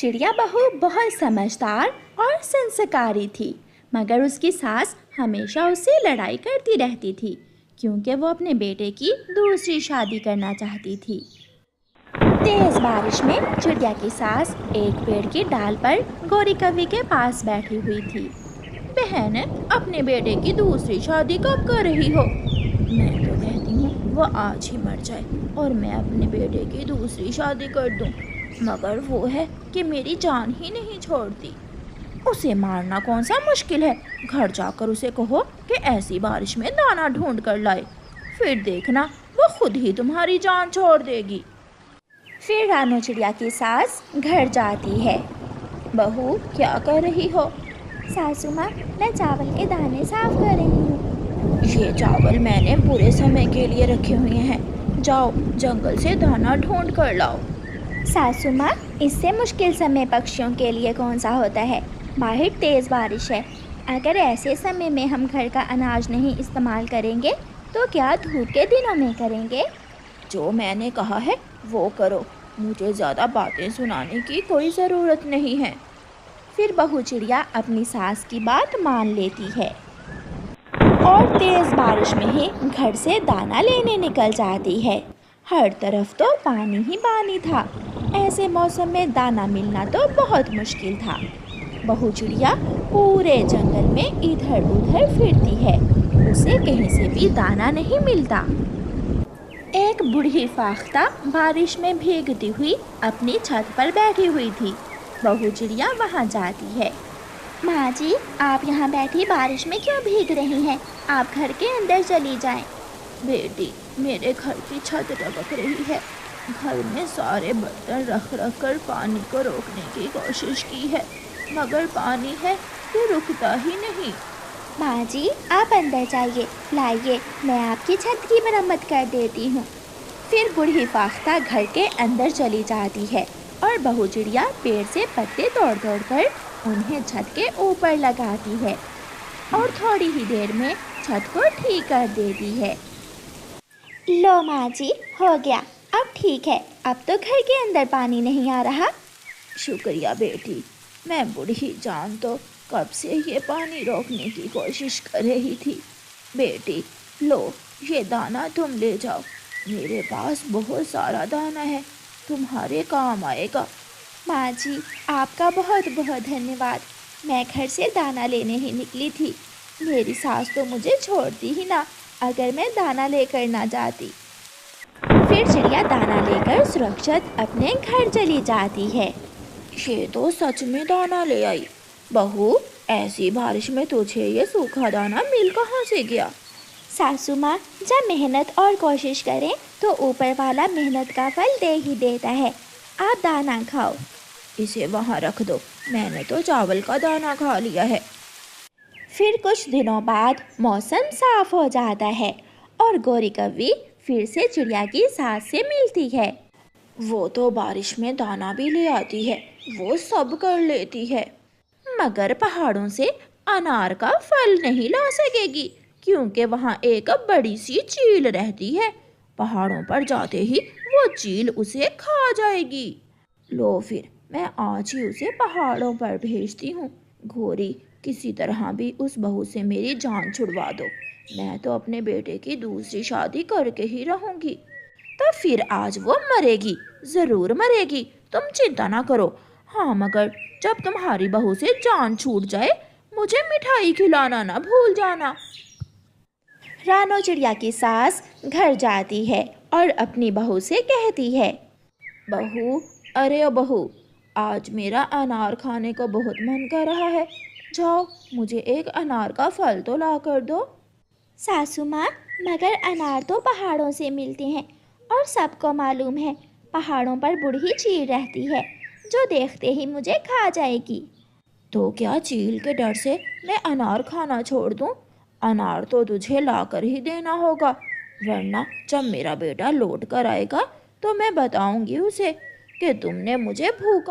चिड़िया बहू बहुत समझदार और संस्कारी थी, मगर उसकी सास हमेशा उससे लड़ाई करती रहती थी क्योंकि वो अपने बेटे की दूसरी शादी करना चाहती थी। तेज बारिश में चिड़िया की सास एक पेड़ की डाल पर गौरी कवि के पास बैठी हुई थी। बहन, अपने बेटे की दूसरी शादी कब कर रही हो? मैं तो कहती हूँ वो आज ही मर जाए और मैं अपने बेटे की दूसरी शादी कर दूँ, मगर वो है कि मेरी जान ही नहीं छोड़ती। उसे मारना कौन सा मुश्किल है, घर जाकर उसे कहो कि ऐसी बारिश में दाना ढूंढ कर लाए, फिर देखना वो खुद ही तुम्हारी जान छोड़ देगी। फिर रानो चिड़िया की सास घर जाती है। बहू, क्या कर रही हो? सासू माँ, मैं चावल के दाने साफ कर रही हूँ। ये चावल मैंने बुरे समय के लिए रखे हुए हैं, जाओ जंगल से दाना ढूंढ कर लाओ। सासू माँ, इससे मुश्किल समय पक्षियों के लिए कौन सा होता है? बाहर तेज बारिश है, अगर ऐसे समय में हम घर का अनाज नहीं इस्तेमाल करेंगे तो क्या धूप के दिनों में करेंगे? जो मैंने कहा है वो करो, मुझे ज़्यादा बातें सुनाने की कोई ज़रूरत नहीं है। फिर बहू चिड़िया अपनी सास की बात मान लेती है और तेज बारिश में ही घर से दाना लेने निकल जाती है। हर तरफ तो पानी ही पानी था, ऐसे मौसम में दाना मिलना तो बहुत मुश्किल था। बहू चिड़िया पूरे जंगल में इधर उधर फिरती है, उसे कहीं से भी दाना नहीं मिलता। एक बूढ़ी फाख्ता बारिश में भीगती हुई अपनी छत पर बैठी हुई थी। बहू चिड़िया वहाँ जाती है। माँ जी, आप यहाँ बैठी बारिश में क्यों भीग रही हैं? आप घर के अंदर चली जाएं। बेटी, मेरे घर की छत टपक रही है। घर में सारे बर्तन रख रख कर पानी को रोकने की कोशिश की है, मगर पानी है कि रुकता ही नहीं। माँ जी, आप अंदर जाइए, लाइए, मैं आपकी छत की मरम्मत कर देती हूँ। फिर बूढ़ी फाख्ता घर के अंदर चली जाती है और बहू चिड़िया पेड़ से पत्ते तोड़ तोड़ कर उन्हें छत के ऊपर लगाती है और थोड़ी ही देर में छत को ठीक कर देती है। लो माँ जी, हो गया, अब ठीक है, अब तो घर के अंदर पानी नहीं आ रहा। शुक्रिया बेटी, मैं बूढ़ी जान तो कब से ये पानी रोकने की कोशिश कर रही थी। बेटी, लो ये दाना तुम ले जाओ, मेरे पास बहुत सारा दाना है, तुम्हारे काम आएगा। माँ जी, आपका बहुत बहुत धन्यवाद। मैं घर से दाना लेने ही निकली थी, मेरी सास तो मुझे छोड़ती ही ना अगर मैं दाना लेकर ना जाती। फिर चिड़िया दाना लेकर सुरक्षित अपने घर चली जाती है। ये तो सच में दाना ले आई। बहू, ऐसी बारिश में तुझे ये सूखा दाना मिल कहाँ से गया? सासू माँ, जब मेहनत और कोशिश करें तो ऊपर वाला मेहनत का फल दे ही देता है। आप दाना खाओ। इसे वहाँ रख दो, मैंने तो चावल का दाना खा लिया है। फिर कुछ दिनों बाद मौसम साफ हो जाता है और गौरी कवि फिर से चिड़िया की सास से मिलती है। वो तो बारिश में दाना भी ले आती है, वो सब कर लेती है, मगर पहाड़ों से अनार का फल नहीं ला सकेगी क्योंकि वहाँ एक बड़ी सी चील रहती है। पहाड़ों पर जाते ही वो चील उसे खा जाएगी। लो फिर मैं आज ही उसे पहाड़ों पर भेजती हूँ। घोरी, किसी तरह भी उस बहू से मेरी जान छुड़वा दो, मैं तो अपने बेटे की दूसरी शादी करके ही रहूँगी। तो फिर आज वो मरेगी, ज़रूर मरेगी, तुम चिंता ना करो। हाँ, मगर जब तुम्हारी बहू से जान छूट जाए मुझे मिठाई खिलाना ना भूल जाना। रानो चिड़िया की सास घर जाती है और अपनी बहू से कहती है, बहू, अरे बहू, आज मेरा अनार खाने को बहुत मन कर रहा है, जाओ मुझे एक अनार का फल तो ला कर दो। सासू माँ, मगर अनार तो पहाड़ों से मिलते हैं और सबको मालूम है पहाड़ों पर बूढ़ी चील रहती है जो देखते ही मुझे खा जाएगी। तो क्या चील के डर से मैं अनार खाना छोड़ दूं? अनार तो तुझे लाकर ही देना होगा, वरना जब मेरा बेटा लौट कर आएगा तो मैं बताऊंगी उसे कि तुमने मुझे भूखा